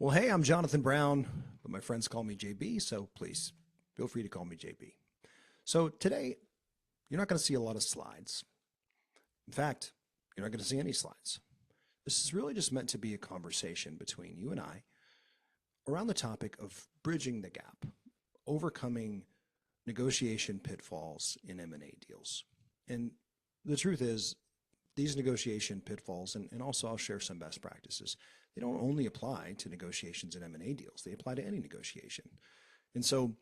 Well, hey, I'm Jonathan Brown, but my friends call me JB, so please feel free to call me JB. So today, you're not going to see a lot of slides. In fact, you're not going to see any slides. This is really just meant to be a conversation between you and I around the topic of bridging the gap, overcoming negotiation pitfalls in M&A deals. And the truth is, these negotiation pitfalls, and also I'll share some best practices, they don't only apply to negotiations in M&A deals, they apply to any negotiation. And so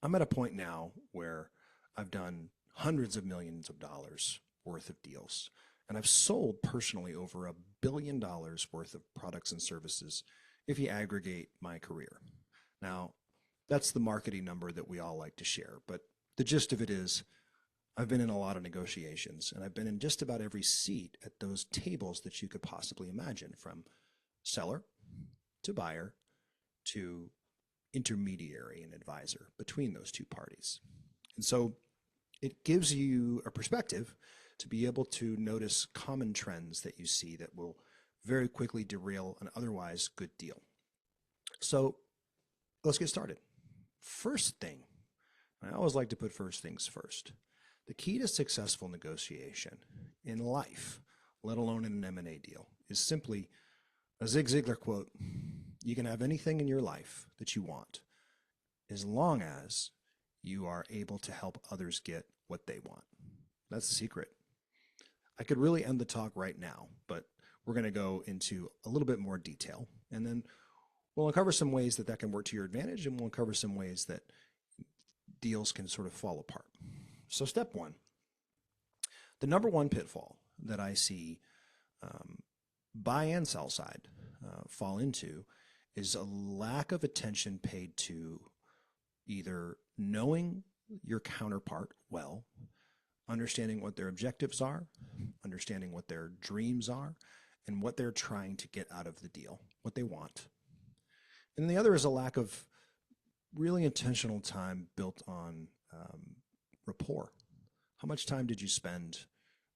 I'm at a point now where I've done hundreds of millions of dollars worth of deals, and I've sold personally over $1 billion worth of products and services if you aggregate my career. Now, that's the marketing number that we all like to share, but the gist of it is I've been in a lot of negotiations, and I've been in just about every seat at those tables that you could possibly imagine, from seller to buyer to intermediary and advisor between those two parties. And so it gives you a perspective to be able to notice common trends that you see that will very quickly derail an otherwise good deal. So let's get started. First thing, I always like to put first things first. The key to successful negotiation in life, let alone in an M&A deal, is simply a Zig Ziglar quote: you can have anything in your life that you want as long as you are able to help others get what they want. That's the secret. I could really end the talk right now, but we're going to go into a little bit more detail, and then we'll uncover some ways that that can work to your advantage, and we'll uncover some ways that deals can sort of fall apart. So step one, the number one pitfall that I see buy and sell side fall into is a lack of attention paid to either knowing your counterpart well, understanding what their objectives are, understanding what their dreams are, and what they're trying to get out of the deal, what they want. And the other is a lack of really intentional time built on rapport. How much time did you spend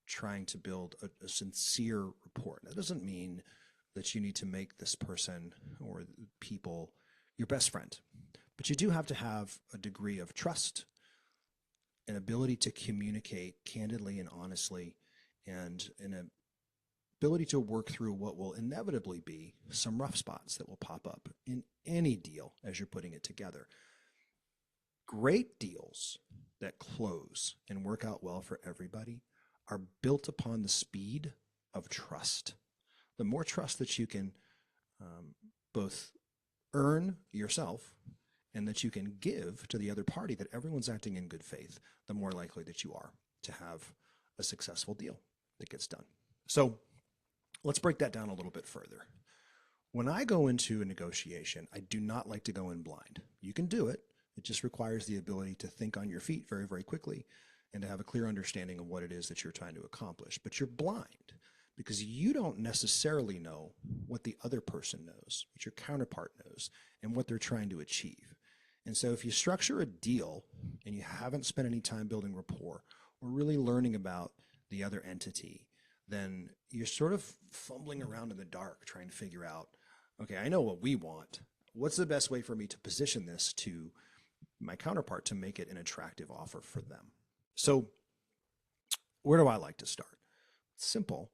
trying to build a sincere rapport? That doesn't mean that you need to make this person or people your best friend, but you do have to have a degree of trust, an ability to communicate candidly and honestly, and an ability to work through what will inevitably be some rough spots that will pop up in any deal as you're putting it together. Great deals that close and work out well for everybody are built upon the speed of trust. The more trust that you can both earn yourself and that you can give to the other party, that everyone's acting in good faith, the more likely that you are to have a successful deal that gets done. So let's break that down a little bit further. When I go into a negotiation, I do not like to go in blind. You can do it. It just requires the ability to think on your feet very, very quickly and to have a clear understanding of what it is that you're trying to accomplish. But you're blind because you don't necessarily know what the other person knows, what your counterpart knows, and what they're trying to achieve. And so if you structure a deal and you haven't spent any time building rapport or really learning about the other entity, then you're sort of fumbling around in the dark trying to figure out, okay, I know what we want. What's the best way for me to position this to my counterpart to make it an attractive offer for them? So where do I like to start? It's simple.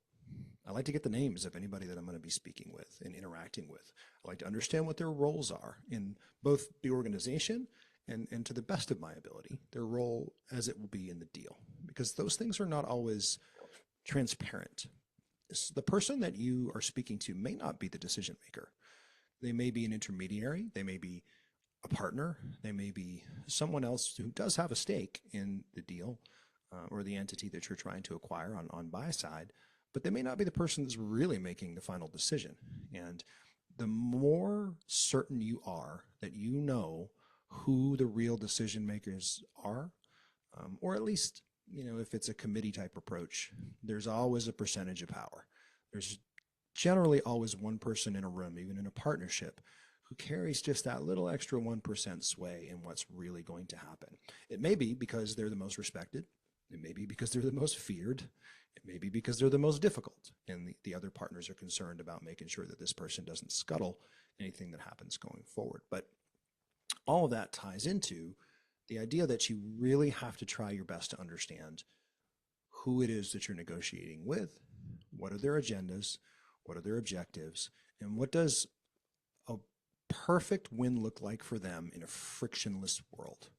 I like to get the names of anybody that I'm going to be speaking with and interacting with. I like to understand what their roles are in both the organization and to the best of my ability, their role as it will be in the deal, because those things are not always transparent. The person that you are speaking to may not be the decision maker. They may be an intermediary. They may be a partner. They may be someone else who does have a stake in the deal or the entity that you're trying to acquire on buy side, but they may not be the person that's really making the final decision. And the more certain you are that you know who the real decision makers are, or at least, if it's a committee type approach, there's always a percentage of power. There's generally always one person in a room, even in a partnership, who carries just that little extra 1% sway in what's really going to happen. It may be because they're the most respected. It may be because they're the most feared. It may be because they're the most difficult, and the other partners are concerned about making sure that this person doesn't scuttle anything that happens going forward. But all of that ties into the idea that you really have to try your best to understand who it is that you're negotiating with, what are their agendas, what are their objectives, and what does a perfect win look like for them in a frictionless world.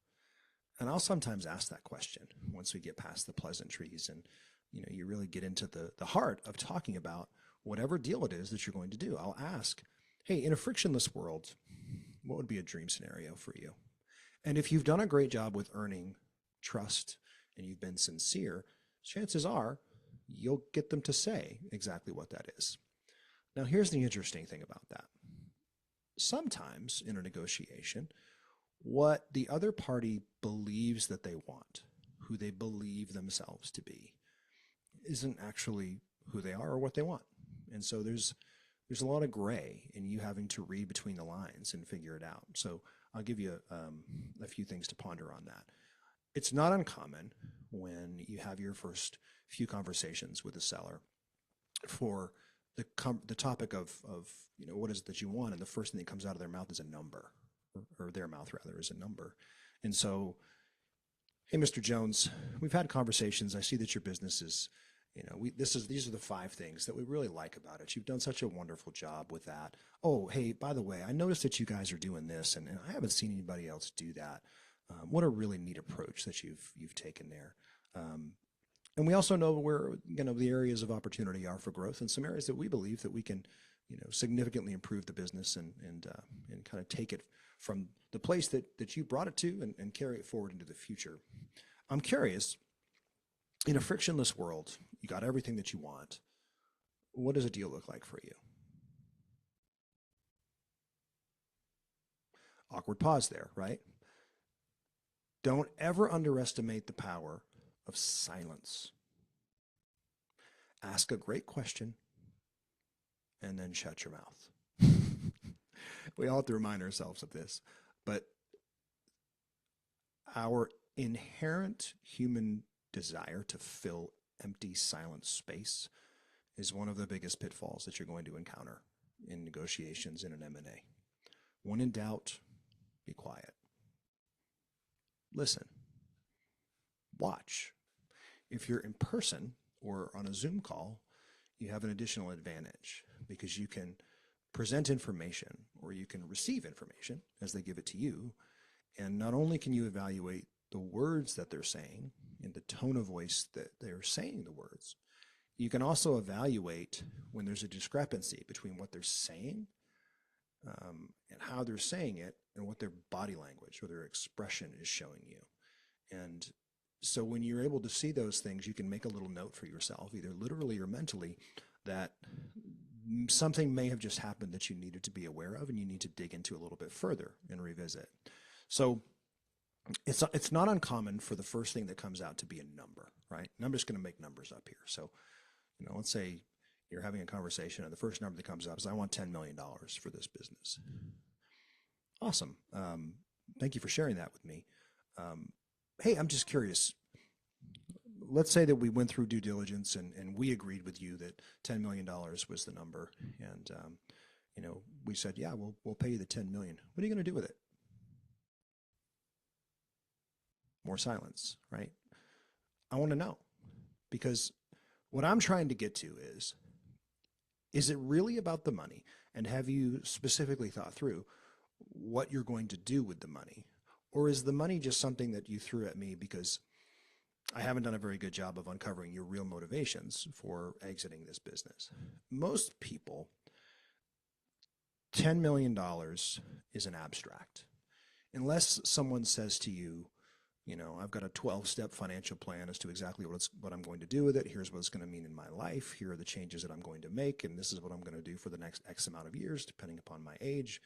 And I'll sometimes ask that question once we get past the pleasantries and you really get into the heart of talking about whatever deal it is that you're going to do. I'll ask, hey, in a frictionless world, what would be a dream scenario for you? And if you've done a great job with earning trust and you've been sincere, chances are you'll get them to say exactly what that is. Now, here's the interesting thing about that. Sometimes in a negotiation, what the other party believes that they want, who they believe themselves to be, isn't actually who they are or what they want. And so there's a lot of gray in you having to read between the lines and figure it out. So I'll give you a few things to ponder on that. It's not uncommon when you have your first few conversations with a seller for the topic of what is it that you want, and the first thing that comes out of their mouth is a number, or their mouth rather is a number. And so, hey, Mr. Jones, we've had conversations. I see that your business is, these are the 5 things that we really like about it. You've done such a wonderful job with that. Oh, hey, by the way, I noticed that you guys are doing this, and I haven't seen anybody else do that. What a really neat approach that you've taken there. And we also know where the areas of opportunity are for growth, and some areas that we believe that we can significantly improve the business and kind of take it from the place that you brought it to and carry it forward into the future. I'm curious, in a frictionless world, you got everything that you want. What does a deal look like for you? Awkward pause there, right? Don't ever underestimate the power of silence. Ask a great question and then shut your mouth. We all have to remind ourselves of this, but our inherent human desire to fill empty, silent space is one of the biggest pitfalls that you're going to encounter in negotiations in an M&A. When in doubt, be quiet. Listen. Watch. If you're in person or on a Zoom call, you have an additional advantage because you can present information or you can receive information as they give it to you. And not only can you evaluate the words that they're saying and the tone of voice that they're saying the words, you can also evaluate when there's a discrepancy between what they're saying and how they're saying it and what their body language or their expression is showing you. And so when you're able to see those things, you can make a little note for yourself, either literally or mentally, that something may have just happened that you needed to be aware of and you need to dig into a little bit further and revisit. So it's not uncommon for the first thing that comes out to be a number, right? And I'm just going to make numbers up here. So, let's say you're having a conversation and the first number that comes up is, I want $10 million for this business. Awesome. Thank you for sharing that with me. Hey, I'm just curious. Let's say that we went through due diligence and we agreed with you that $10 million was the number. And, we said, yeah, we'll pay you the $10 million. What are you going to do with it? More silence, right? I want to know, because what I'm trying to get to is it really about the money? And have you specifically thought through what you're going to do with the money? Or is the money just something that you threw at me because I haven't done a very good job of uncovering your real motivations for exiting this business? Most people, $10 million is an abstract. Unless someone says to you, I've got a 12-step financial plan as to exactly what I'm going to do with it. Here's what it's going to mean in my life. Here are the changes that I'm going to make, and this is what I'm going to do for the next X amount of years, depending upon my age.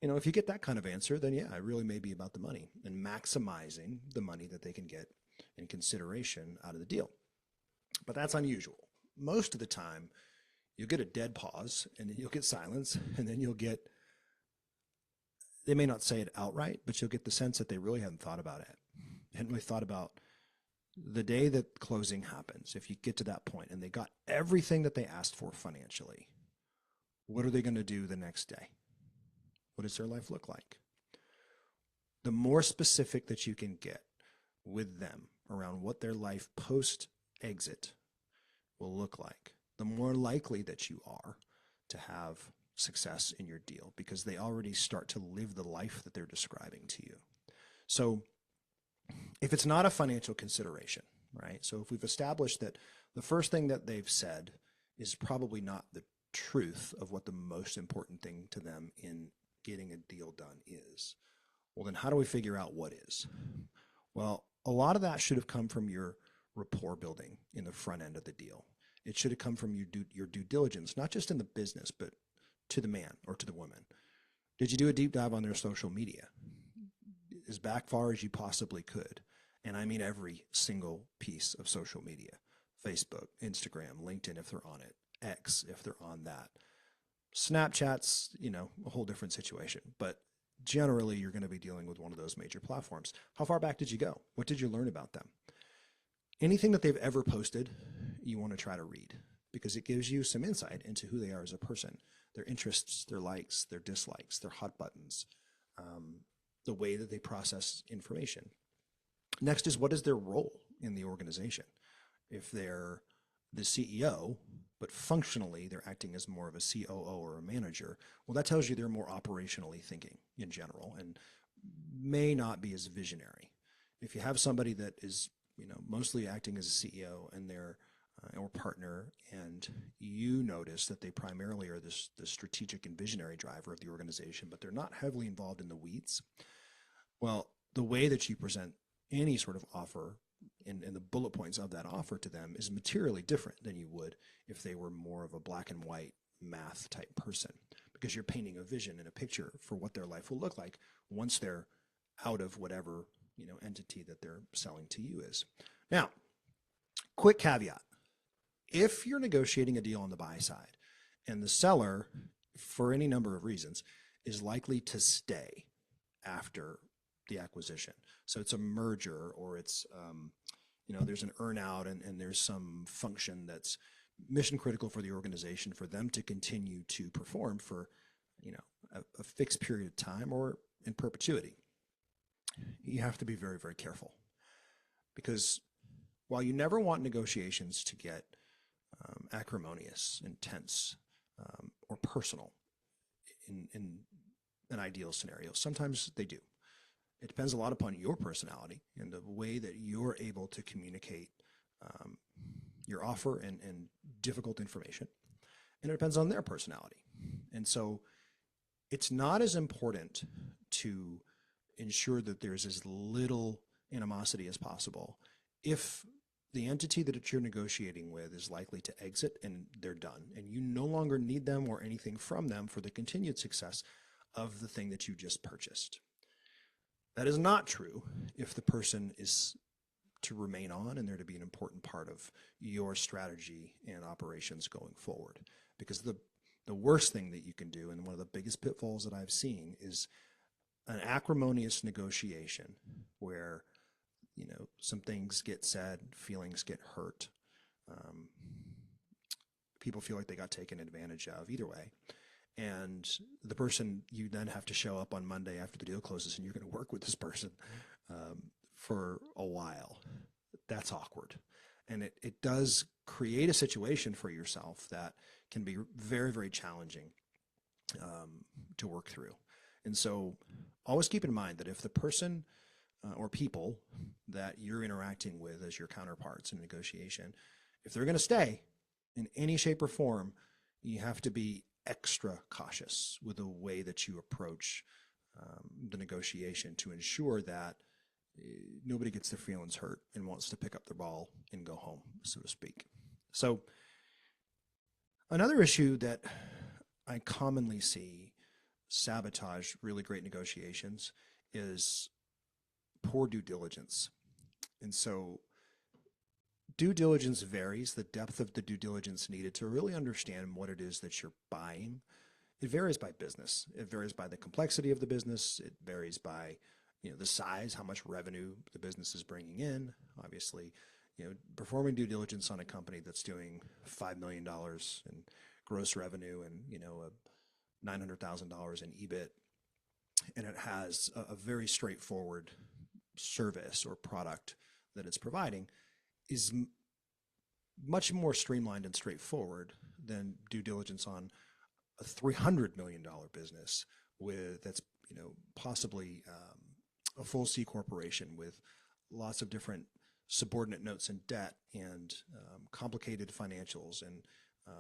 If you get that kind of answer, then yeah, it really may be about the money and maximizing the money that they can get in consideration out of the deal. But that's unusual. Most of the time, you'll get a dead pause, and then you'll get silence, and then they may not say it outright, but you'll get the sense that they really hadn't thought about it. They hadn't really thought about the day that closing happens, if you get to that point and they got everything that they asked for financially, what are they going to do the next day? What does their life look like? The more specific that you can get with them around what their life post-exit will look like, the more likely that you are to have success in your deal, because they already start to live the life that they're describing to you. So if it's not a financial consideration, right? So if we've established that the first thing that they've said is probably not the truth of what the most important thing to them in getting a deal done is, well, then how do we figure out what is? Well, a lot of that should have come from your rapport building in the front end of the deal. It should have come from your due diligence, not just in the business, but to the man or to the woman. Did you do a deep dive on their social media? As back far as you possibly could. And I mean every single piece of social media. Facebook, Instagram, LinkedIn if they're on it, X if they're on that. Snapchat's, a whole different situation. But generally, you're going to be dealing with one of those major platforms. How far back did you go? What did you learn about them? Anything that they've ever posted, you want to try to read, because it gives you some insight into who they are as a person, their interests, their likes, their dislikes, their hot buttons, the way that they process information. Next is, what is their role in the organization? If they're the CEO, but functionally they're acting as more of a COO or a manager, well, that tells you they're more operationally thinking in general and may not be as visionary. If you have somebody that is, mostly acting as a CEO and they're or partner, and you notice that they primarily are the strategic and visionary driver of the organization, but they're not heavily involved in the weeds, well, the way that you present any sort of offer and the bullet points of that offer to them is materially different than you would if they were more of a black and white math type person, because you're painting a vision and a picture for what their life will look like once they're out of whatever entity that they're selling to you is. Now, quick caveat. If you're negotiating a deal on the buy side and the seller, for any number of reasons, is likely to stay after the acquisition, so it's a merger or it's, there's an earn out and there's some function that's mission critical for the organization for them to continue to perform for, a fixed period of time or in perpetuity, you have to be very, very careful, because while you never want negotiations to get acrimonious, intense, or personal in an ideal scenario, sometimes they do. It depends a lot upon your personality and the way that you're able to communicate your offer and difficult information. And it depends on their personality. And so it's not as important to ensure that there's as little animosity as possible if the entity that you're negotiating with is likely to exit and they're done, and you no longer need them or anything from them for the continued success of the thing that you just purchased. That is not true if the person is to remain on and they're to be an important part of your strategy and operations going forward. Because the worst thing that you can do, and one of the biggest pitfalls that I've seen, is an acrimonious negotiation where some things get said, feelings get hurt. People feel like they got taken advantage of either way. And the person, you then have to show up on Monday after the deal closes and you're going to work with this person for a while. That's awkward. And it does create a situation for yourself that can be very, very challenging to work through. And so always keep in mind that if the person or people that you're interacting with as your counterparts in negotiation, if they're going to stay in any shape or form, you have to be extra cautious with the way that you approach the negotiation to ensure that nobody gets their feelings hurt and wants to pick up their ball and go home, so to speak. So another issue that I commonly see sabotage really great negotiations is poor due diligence. And so due diligence varies. The depth of the due diligence needed to really understand what it is that you're buying, it varies by business. It varies by the complexity of the business. It varies by the size, how much revenue the business is bringing in. Obviously, performing due diligence on a company that's doing $5 million in gross revenue and, $900,000 in EBIT, and it has a very straightforward service or product that it's providing is much more streamlined and straightforward than due diligence on a $300 million business that's possibly a full C corporation with lots of different subordinate notes and debt and complicated financials and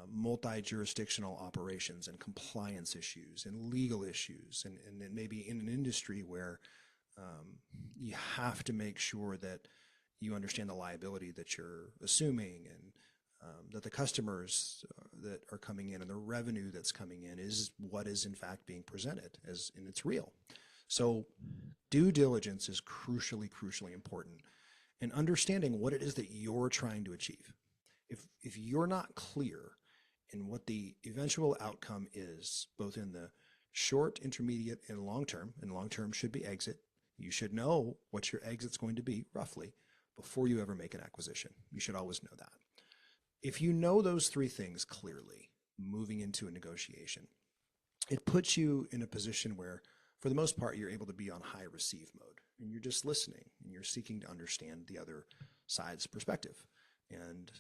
multi-jurisdictional operations and compliance issues and legal issues, and then maybe in an industry where you have to make sure that you understand the liability that you're assuming, and that the customers that are coming in and the revenue that's coming in is what is in fact being presented and it's real. So due diligence is crucially important, and understanding what it is that you're trying to achieve. If you're not clear in what the eventual outcome is, both in the short, intermediate, and long term should be exit. You should know what your exit's going to be roughly before you ever make an acquisition. You should always know that. If you know those three things clearly, moving into a negotiation, it puts you in a position where, for the most part, you're able to be on high receive mode, and you're just listening and you're seeking to understand the other side's perspective, and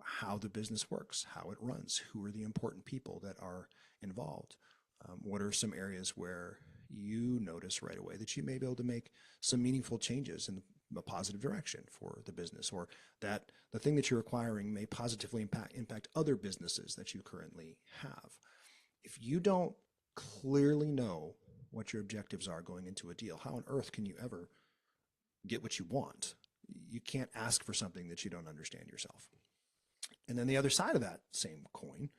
how the business works, how it runs, who are the important people that are involved, what are some areas where you notice right away that you may be able to make some meaningful changes in a positive direction for the business, or that the thing that you're acquiring may positively impact other businesses that you currently have. If you don't clearly know what your objectives are going into a deal, how on earth can you ever get what you want? You can't ask for something that you don't understand yourself. And then the other side of that same coin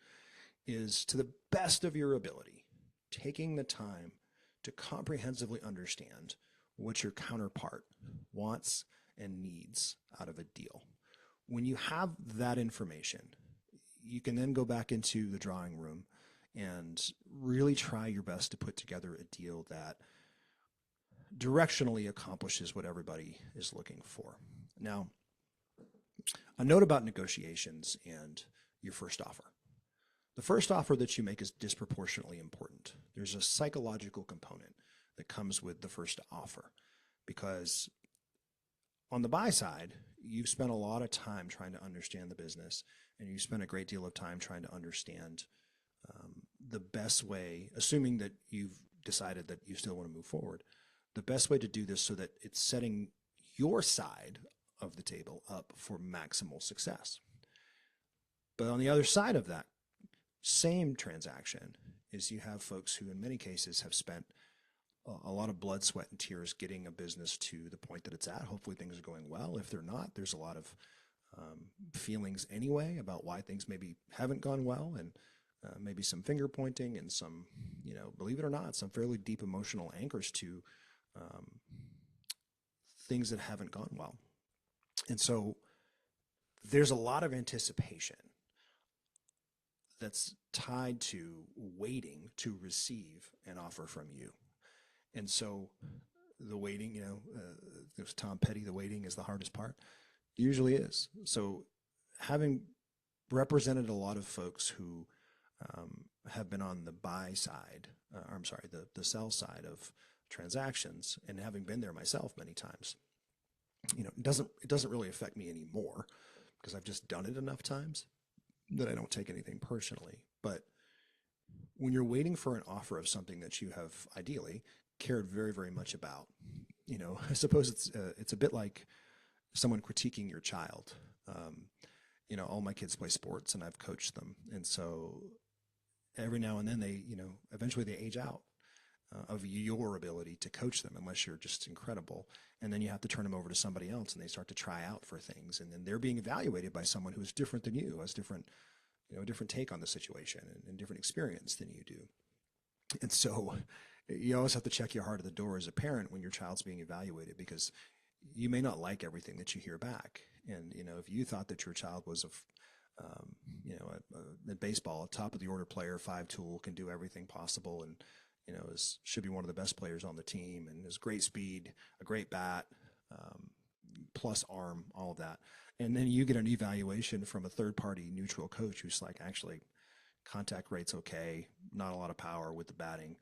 is, to the best of your ability, taking the time to comprehensively understand what your counterpart wants and needs out of a deal. When you have that information, you can then go back into the drawing room and really try your best to put together a deal that directionally accomplishes what everybody is looking for. Now, a note about negotiations and your first offer. The first offer that you make is disproportionately important. There's a psychological component that comes with the first offer, because on the buy side, you've spent a lot of time trying to understand the business, and you spent a great deal of time trying to understand the best way, assuming that you've decided that you still want to move forward, the best way to do this so that it's setting your side of the table up for maximal success. But on the other side of that same transaction is you have folks who in many cases have spent a lot of blood, sweat, and tears getting a business to the point that it's at. Hopefully things are going well. If they're not, there's a lot of feelings anyway about why things maybe haven't gone well, and maybe some finger pointing and some, believe it or not, some fairly deep emotional anchors to things that haven't gone well. And so there's a lot of anticipation that's tied to waiting to receive an offer from you. And so the waiting, there's Tom Petty, the waiting is the hardest part. It usually is. So having represented a lot of folks who have been on the buy side, the sell side of transactions, and having been there myself many times, it doesn't really affect me anymore because I've just done it enough times that I don't take anything personally. But when you're waiting for an offer of something that you have ideally cared very, very much about, I suppose it's a bit like someone critiquing your child. All my kids play sports and I've coached them. And so every now and then they, eventually they age out of your ability to coach them unless you're just incredible. And then you have to turn them over to somebody else and they start to try out for things. And then they're being evaluated by someone who is different than you, has different, a different take on the situation and different experience than you do. And so you always have to check your heart at the door as a parent when your child's being evaluated, because you may not like everything that you hear back. And, if you thought that your child was a baseball, a top of the order player, 5 tool, can do everything possible, and, should be one of the best players on the team and has great speed, a great bat, plus arm, all of that. And then you get an evaluation from a third-party neutral coach who's like, actually, contact rate's okay, not a lot of power with the batting,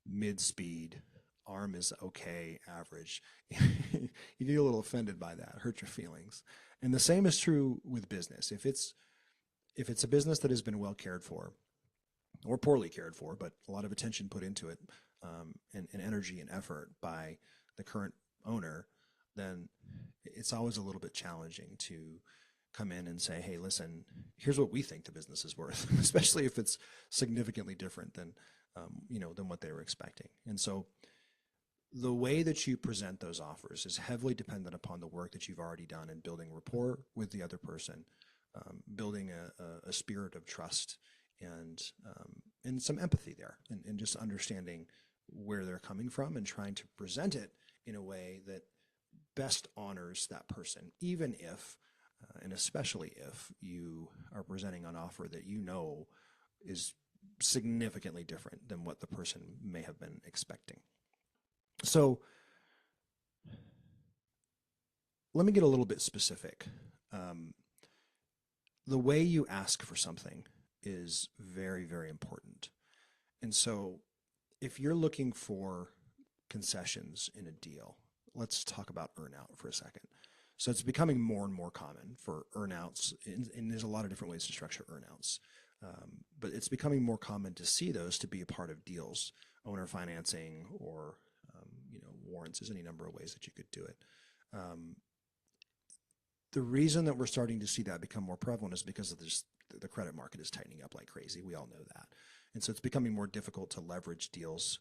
mid-speed, arm is okay, average. You get a little offended by that, hurt your feelings. And the same is true with business. If it's a business that has been well cared for, or poorly cared for, but a lot of attention put into it, and energy and effort by the current owner, then it's always a little bit challenging to come in and say, hey, listen, here's what we think the business is worth, especially if it's significantly different than what they were expecting. And so the way that you present those offers is heavily dependent upon the work that you've already done in building rapport with the other person, building a spirit of trust and some empathy there, and just understanding where they're coming from and trying to present it in a way that best honors that person, even if, and especially if you are presenting an offer that is significantly different than what the person may have been expecting. So let me get a little bit specific. The way you ask for something is very, very important. And so if you're looking for concessions in a deal, let's talk about earnout for a second. So it's becoming more and more common for earnouts, and there's a lot of different ways to structure earnouts. But it's becoming more common to see those to be a part of deals, owner financing, or warrants. There's any number of ways that you could do it. The reason that we're starting to see that become more prevalent is because of the credit market is tightening up like crazy. We all know that. And so it's becoming more difficult to leverage deals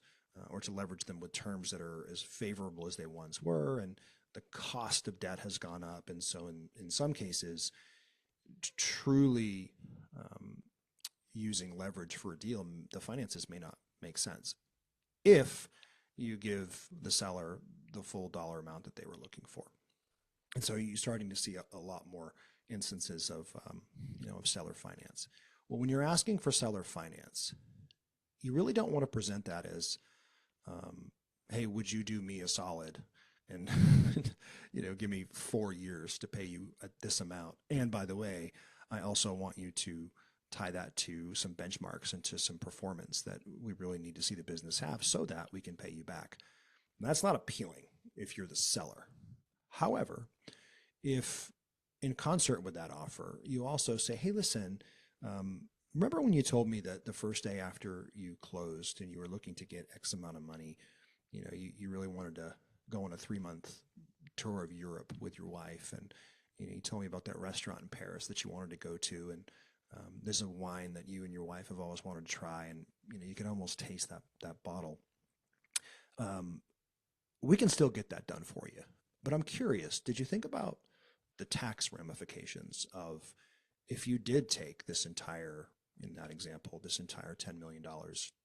or to leverage them with terms that are as favorable as they once were. And the cost of debt has gone up. And so in some cases, truly using leverage for a deal, the finances may not make sense if you give the seller the full dollar amount that they were looking for. And so you're starting to see a lot more instances of seller finance. Well, when you're asking for seller finance, you really don't want to present that as, hey, would you do me a solid and give me 4 years to pay you at this amount? And by the way, I also want you to tie that to some benchmarks and to some performance that we really need to see the business have so that we can pay you back. And that's not appealing if you're the seller. However, if in concert with that offer, you also say, hey, listen, remember when you told me that the first day after you closed and you were looking to get X amount of money, you really wanted to go on a 3-month tour of Europe with your wife. And, you told me about that restaurant in Paris that you wanted to go to. And there's a wine that you and your wife have always wanted to try. And, you can almost taste that bottle. We can still get that done for you. But I'm curious, did you think about the tax ramifications of if you did take this entire, in that example, this entire $10 million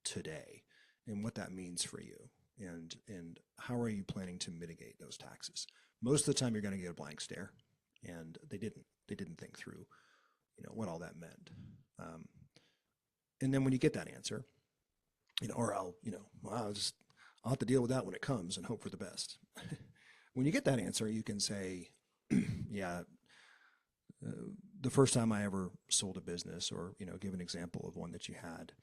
today, and what that means for you, and how are you planning to mitigate those taxes? Most of the time you're going to get a blank stare, and they didn't think through, what all that meant. And then when you get that answer, or I'll have to deal with that when it comes and hope for the best. When you get that answer, you can say, yeah, the first time I ever sold a business, or, give an example of one that you had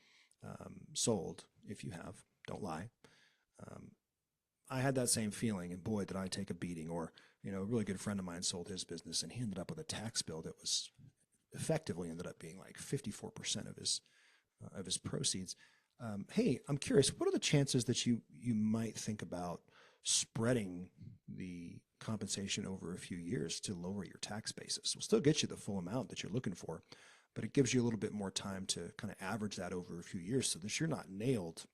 sold, if you have, don't lie. I had that same feeling, and boy, did I take a beating. Or, a really good friend of mine sold his business, and he ended up with a tax bill that was effectively ended up being like 54% of his proceeds. Hey, I'm curious, what are the chances that you might think about spreading the compensation over a few years to lower your tax basis? We'll still get you the full amount that you're looking for, but it gives you a little bit more time to kind of average that over a few years so that you're not nailed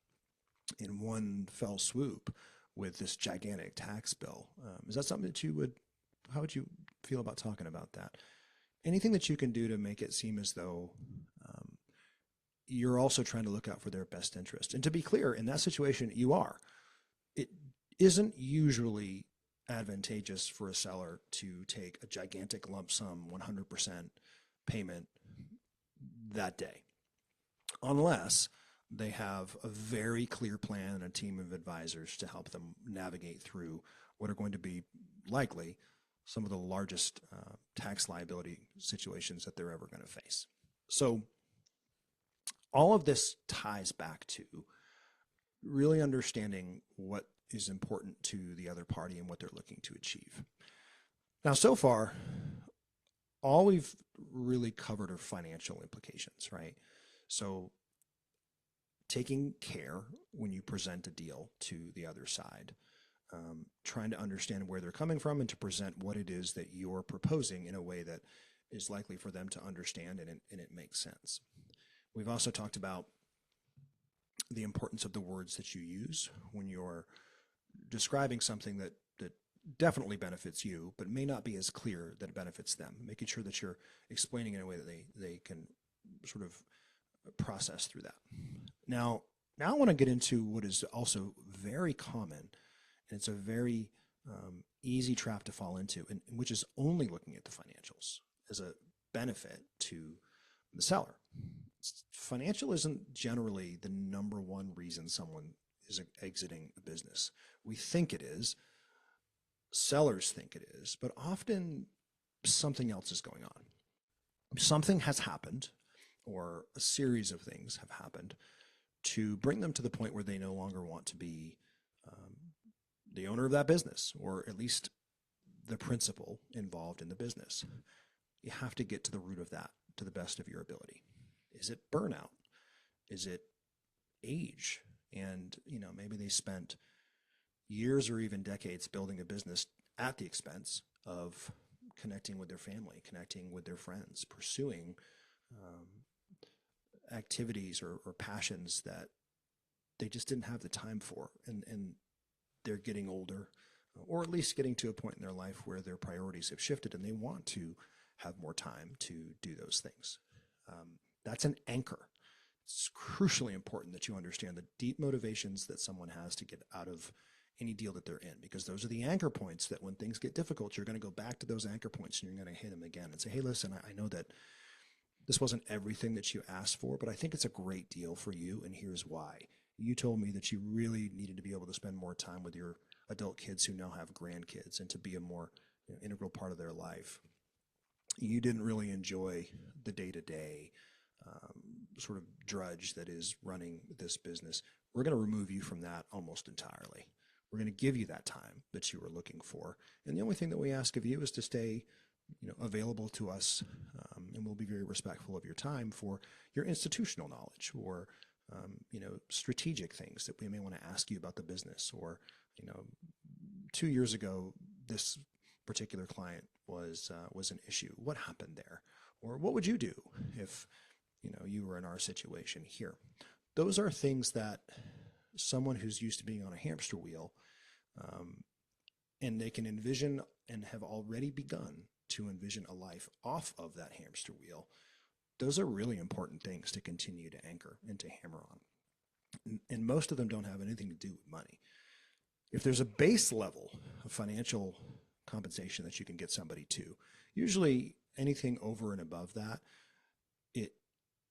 in one fell swoop with this gigantic tax bill. Is that something that how would you feel about talking about that? Anything that you can do to make it seem as though you're also trying to look out for their best interest. And to be clear, in that situation, you are. It isn't usually advantageous for a seller to take a gigantic lump sum, 100% payment that day, unless They have a very clear plan and a team of advisors to help them navigate through what are going to be likely some of the largest tax liability situations that they're ever going to face. So all of this ties back to really understanding what is important to the other party and what they're looking to achieve. Now, so far, all we've really covered are financial implications, right? So taking care when you present a deal to the other side, trying to understand where they're coming from and to present what it is that you're proposing in a way that is likely for them to understand and it makes sense. We've also talked about the importance of the words that you use when you're describing something that definitely benefits you, but may not be as clear that it benefits them, making sure that you're explaining in a way that they can sort of process through that. Now I want to get into what is also very common, and it's a very easy trap to fall into, and which is only looking at the financials as a benefit to the seller. Financial isn't generally the number one reason someone is exiting a business. We think it is, sellers think it is, but often something else is going on. Something has happened, or a series of things have happened to bring them to the point where they no longer want to be the owner of that business, or at least the principal involved in the business. You have to get to the root of that to the best of your ability. Is it burnout? Is it age? And, maybe they spent years or even decades building a business at the expense of connecting with their family, connecting with their friends, pursuing activities or passions that they just didn't have the time for. And they're getting older, or at least getting to a point in their life where their priorities have shifted and they want to have more time to do those things. That's an anchor. It's crucially important that you understand the deep motivations that someone has to get out of any deal that they're in, because those are the anchor points that when things get difficult, you're going to go back to those anchor points and you're going to hit them again and say, hey, listen, I know that this wasn't everything that you asked for, but I think it's a great deal for you, and here's why. You told me that you really needed to be able to spend more time with your adult kids who now have grandkids and to be a more integral part of their life. You didn't really enjoy the day-to-day sort of drudge that is running this business. We're going to remove you from that almost entirely. We're going to give you that time that you were looking for. And the only thing that we ask of you is to stay available to us, and we'll be very respectful of your time for your institutional knowledge, or strategic things that we may want to ask you about the business. Or 2 years ago, this particular client was an issue. What happened there? Or what would you do if you were in our situation here? Those are things that someone who's used to being on a hamster wheel, and they can envision and have already begun to envision a life off of that hamster wheel. Those are really important things to continue to anchor and to hammer on. And most of them don't have anything to do with money. If there's a base level of financial compensation that you can get somebody to, usually anything over and above that,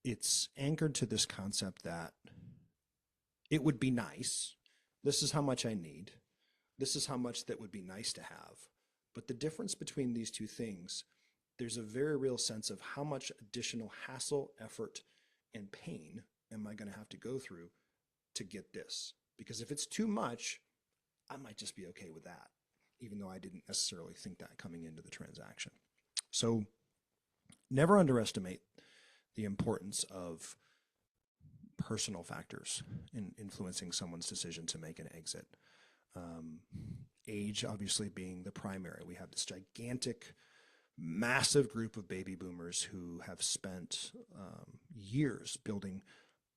it's anchored to this concept that it would be nice. This is how much I need. This is how much that would be nice to have. But the difference between these two things, there's a very real sense of how much additional hassle, effort, and pain am I going to have to go through to get this? Because if it's too much, I might just be okay with that, even though I didn't necessarily think that coming into the transaction. So never underestimate the importance of personal factors in influencing someone's decision to make an exit. Age obviously being the primary. We have this gigantic, massive group of baby boomers who have spent years building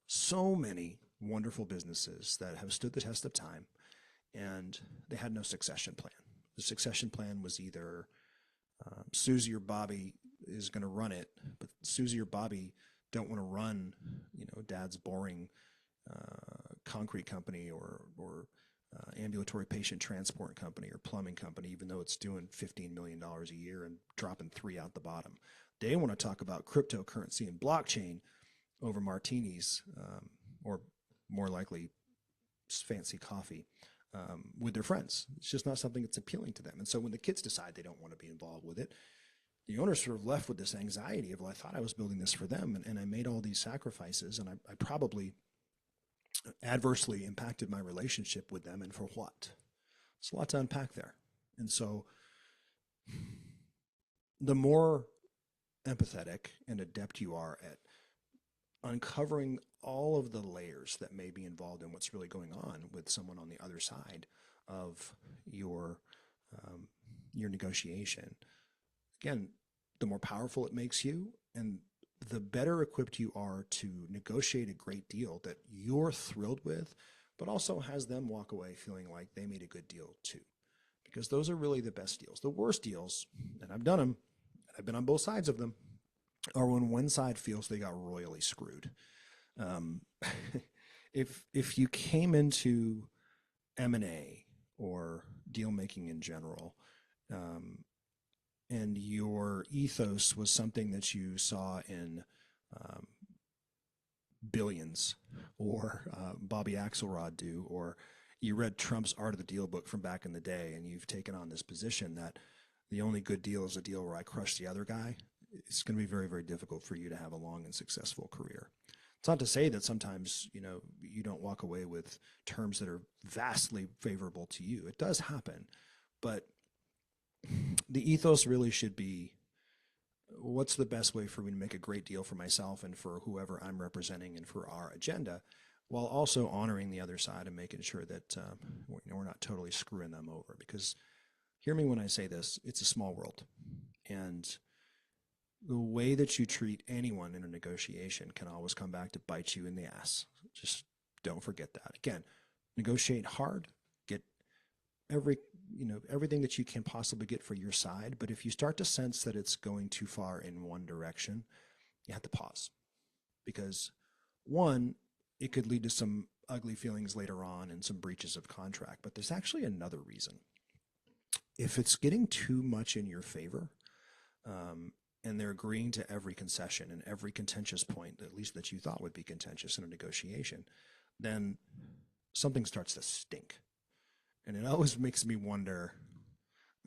so many wonderful businesses that have stood the test of time, and they had no succession plan. The succession plan was either Susie or Bobby is going to run it, but Susie or Bobby don't want to run, dad's boring concrete company or ambulatory patient transport company or plumbing company, even though it's doing $15 million a year and dropping 3 out the bottom. They want to talk about cryptocurrency and blockchain over martinis or more likely fancy coffee with their friends. It's just not something that's appealing to them. And so when the kids decide they don't want to be involved with it, the owner's sort of left with this anxiety of, well, I thought I was building this for them, and I made all these sacrifices, and I probably adversely impacted my relationship with them, and for what? It's a lot to unpack there. And so the more empathetic and adept you are at uncovering all of the layers that may be involved in what's really going on with someone on the other side of your negotiation, again, the more powerful it makes you, and the better equipped you are to negotiate a great deal that you're thrilled with, but also has them walk away feeling like they made a good deal too. Because those are really the best deals. The worst deals, and I've done them, I've been on both sides of them, are when one side feels they got royally screwed. If you came into M&A or deal making in general, and your ethos was something that you saw in Billions or Bobby Axelrod do, or you read Trump's Art of the Deal book from back in the day, and you've taken on this position that the only good deal is a deal where I crush the other guy, it's going to be very, very difficult for you to have a long and successful career. It's not to say that sometimes, you don't walk away with terms that are vastly favorable to you. It does happen, but the ethos really should be, what's the best way for me to make a great deal for myself and for whoever I'm representing and for our agenda, while also honoring the other side and making sure that we're not totally screwing them over. Because hear me when I say this, it's a small world. And the way that you treat anyone in a negotiation can always come back to bite you in the ass. Just don't forget that. Again, negotiate hard, get everything that you can possibly get for your side. But if you start to sense that it's going too far in one direction, you have to pause. Because one, it could lead to some ugly feelings later on and some breaches of contract. But there's actually another reason. If it's getting too much in your favor, and they're agreeing to every concession and every contentious point, at least that you thought would be contentious in a negotiation, then something starts to stink. And it always makes me wonder,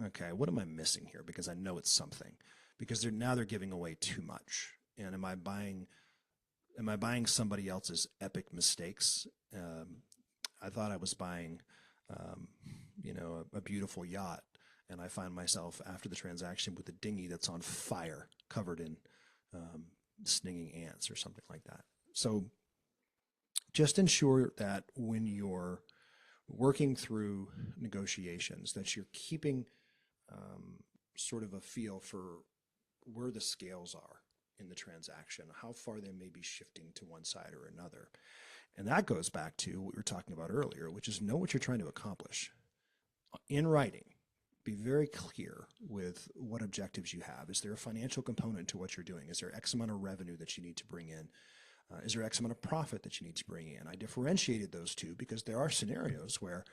okay, what am I missing here? Because I know it's something. Because they're giving away too much. And am I buying somebody else's epic mistakes? I thought I was buying, a beautiful yacht, and I find myself after the transaction with a dinghy that's on fire, covered in stinging ants or something like that. So just ensure that when you're working through negotiations, that you're keeping sort of a feel for where the scales are in the transaction, how far they may be shifting to one side or another. And that goes back to what we were talking about earlier, which is know what you're trying to accomplish. In writing, be very clear with what objectives you have. Is there a financial component to what you're doing? Is there X amount of revenue that you need to bring in? Is there X amount of profit that you need to bring in? I differentiated those two because there are scenarios where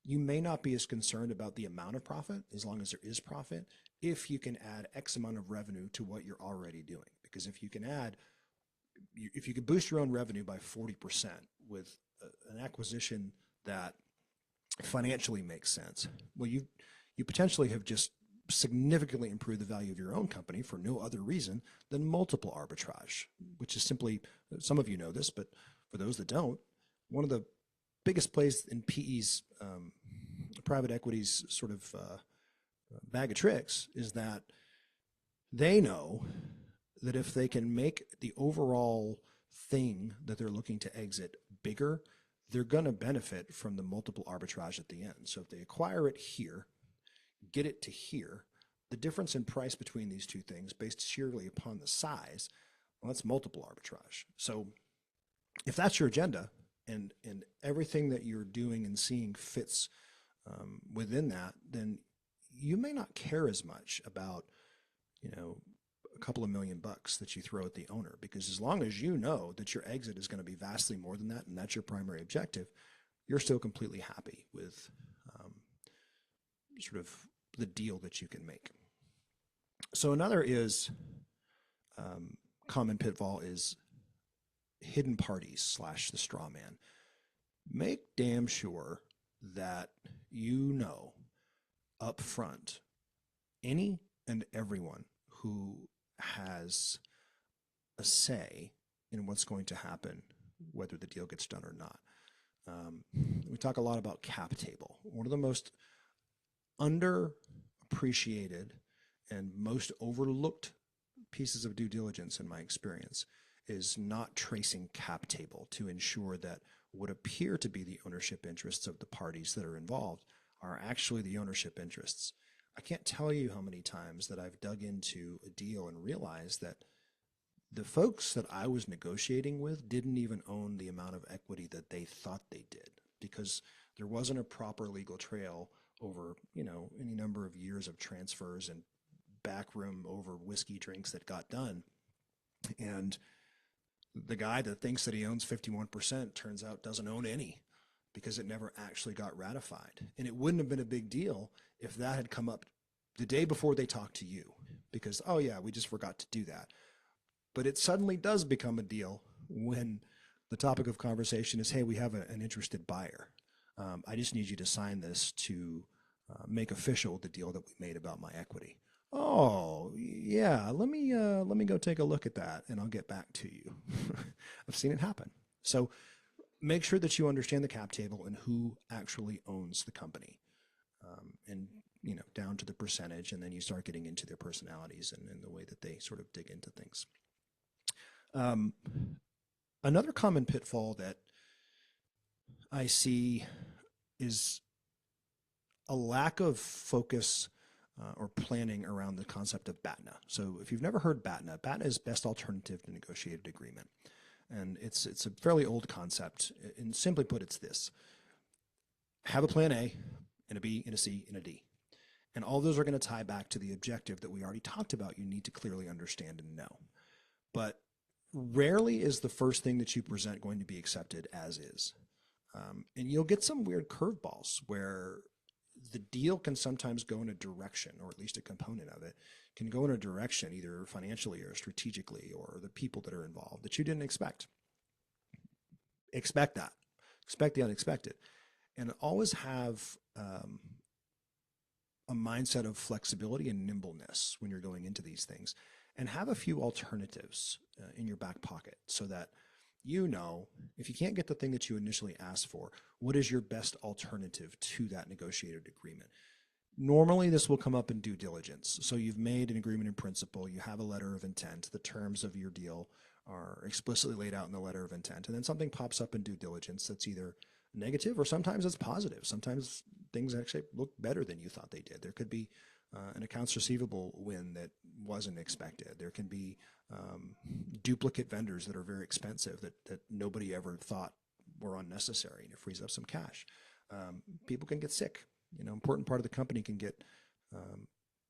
you may not be as concerned about the amount of profit, as long as there is profit, if you can add X amount of revenue to what you're already doing. Because if you can boost your own revenue by 40% with an acquisition that financially makes sense, well, you potentially have just significantly improve the value of your own company for no other reason than multiple arbitrage, which is simply, some of you know this, but for those that don't, one of the biggest plays in PE's private equity's sort of bag of tricks is that they know that if they can make the overall thing that they're looking to exit bigger, they're going to benefit from the multiple arbitrage at the end. So if they acquire it here, get it to here, the difference in price between these two things based sheerly upon the size, well, that's multiple arbitrage. So if that's your agenda and everything that you're doing and seeing fits within that, then you may not care as much about, a couple of $1,000,000 that you throw at the owner, because as long as you know that your exit is going to be vastly more than that and that's your primary objective, you're still completely happy with sort of the deal that you can make. So another is common pitfall is hidden parties / the straw man. make damn sure that you know up front any and everyone who has a say in what's going to happen, whether the deal gets done or not. We talk a lot about cap table. One of the most underappreciated and most overlooked pieces of due diligence in my experience is not tracing cap table to ensure that what appear to be the ownership interests of the parties that are involved are actually the ownership interests. I can't tell you how many times that I've dug into a deal and realized that the folks that I was negotiating with didn't even own the amount of equity that they thought they did, because there wasn't a proper legal trail over, any number of years of transfers and backroom over whiskey drinks that got done. And the guy that thinks that he owns 51% turns out doesn't own any, because it never actually got ratified. And it wouldn't have been a big deal if that had come up the day before they talked to you, because, oh yeah, we just forgot to do that. But it suddenly does become a deal when the topic of conversation is, hey, we have an interested buyer. I just need you to sign this to make official the deal that we made about my equity. Oh, yeah, let me go take a look at that and I'll get back to you. I've seen it happen. So make sure that you understand the cap table and who actually owns the company. And down to the percentage, and then you start getting into their personalities and the way that they sort of dig into things. Another common pitfall that I see is a lack of focus or planning around the concept of BATNA. So if you've never heard BATNA, BATNA is best alternative to negotiated agreement. And it's a fairly old concept. And simply put, it's this: have a plan A and a B and a C and a D. And all those are going to tie back to the objective that we already talked about. You need to clearly understand and know. But rarely is the first thing that you present going to be accepted as is. And you'll get some weird curveballs where the deal can sometimes go in a direction, or at least a component of it can go in a direction, either financially or strategically, or the people that are involved, that you didn't expect. Expect that. Expect the unexpected. And always have a mindset of flexibility and nimbleness when you're going into these things, and have a few alternatives in your back pocket, so that if you can't get the thing that you initially asked for, what is your best alternative to that negotiated agreement? Normally, this will come up in due diligence. So you've made an agreement in principle, you have a letter of intent, the terms of your deal are explicitly laid out in the letter of intent, and then something pops up in due diligence that's either negative or sometimes it's positive. Sometimes things actually look better than you thought they did. There could be an accounts receivable win that wasn't expected. There can be duplicate vendors that are very expensive that nobody ever thought were unnecessary, and it frees up some cash. People can get sick. Important part of the company can get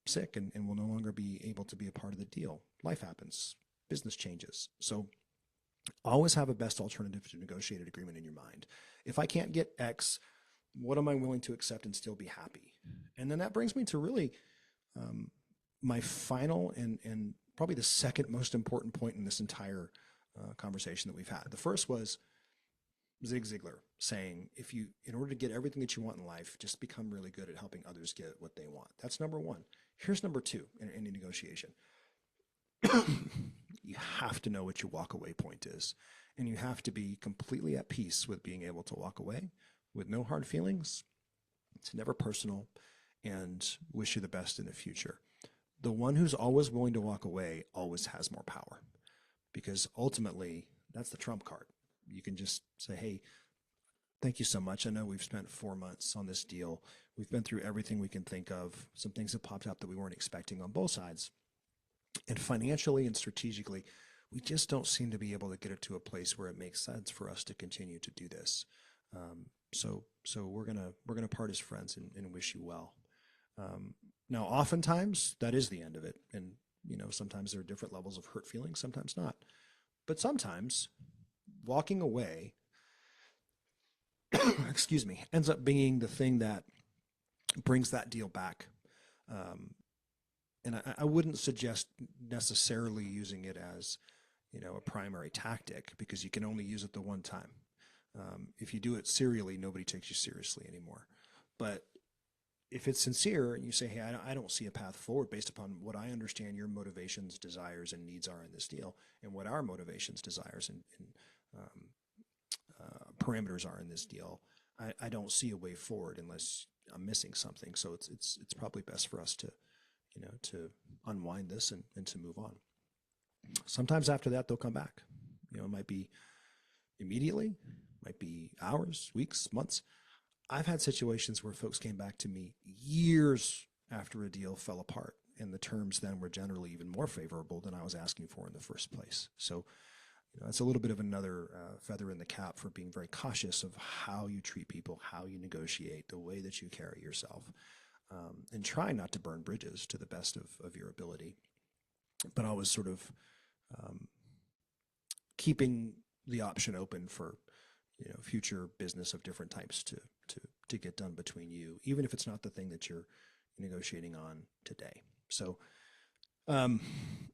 sick and will no longer be able to be a part of the deal. Life happens. Business changes. So always have a best alternative to negotiated agreement in your mind. If I can't get X, what am I willing to accept and still be happy? And then that brings me to really my final and probably the second most important point in this entire conversation that we've had. The first was Zig Ziglar saying, in order to get everything that you want in life, just become really good at helping others get what they want. That's number one. Here's number two in any negotiation. You have to know what your walk away point is, and you have to be completely at peace with being able to walk away with no hard feelings. It's never personal, and wish you the best in the future. The one who's always willing to walk away always has more power, because ultimately that's the trump card. You can just say, hey, thank you so much. I know we've spent 4 months on this deal. We've been through everything we can think of. Some things have popped up that we weren't expecting on both sides. And financially and strategically, we just don't seem to be able to get it to a place where it makes sense for us to continue to do this. So we're gonna part as friends and wish you well. Now, oftentimes that is the end of it, and sometimes there are different levels of hurt feelings, sometimes not. But sometimes walking away, excuse me, ends up being the thing that brings that deal back. And I wouldn't suggest necessarily using it as, a primary tactic, because you can only use it the one time. If you do it serially, nobody takes you seriously anymore. But if it's sincere and you say, hey, I don't see a path forward based upon what I understand your motivations, desires, and needs are in this deal, and what our motivations, desires, and parameters are in this deal, I don't see a way forward unless I'm missing something. So it's probably best for us to, to unwind this and to move on. Sometimes after that, they'll come back. It might be immediately, might be hours, weeks, months. I've had situations where folks came back to me years after a deal fell apart, and the terms then were generally even more favorable than I was asking for in the first place. So, it's a little bit of another feather in the cap for being very cautious of how you treat people, how you negotiate, the way that you carry yourself, and try not to burn bridges to the best of your ability, but always sort of keeping the option open for future business of different types to get done between you, even if it's not the thing that you're negotiating on today. So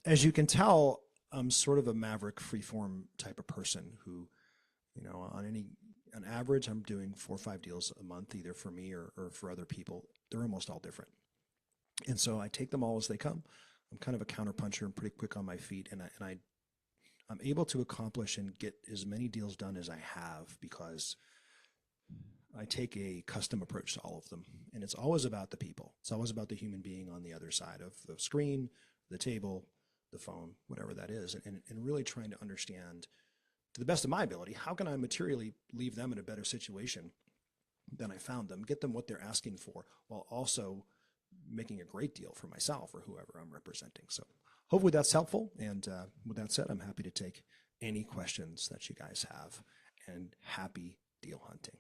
as you can tell, I'm sort of a maverick freeform type of person who, on average, I'm doing 4 or 5 deals a month, either for me or for other people. They're almost all different. And so I take them all as they come. I'm kind of a counterpuncher and pretty quick on my feet. And I'm able to accomplish and get as many deals done as I have because I take a custom approach to all of them. And it's always about the people. It's always about the human being on the other side of the screen, the table, the phone, whatever that is, and really trying to understand, to the best of my ability, how can I materially leave them in a better situation than I found them, get them what they're asking for, while also making a great deal for myself or whoever I'm representing. So hopefully that's helpful. And with that said, I'm happy to take any questions that you guys have, and happy deal hunting.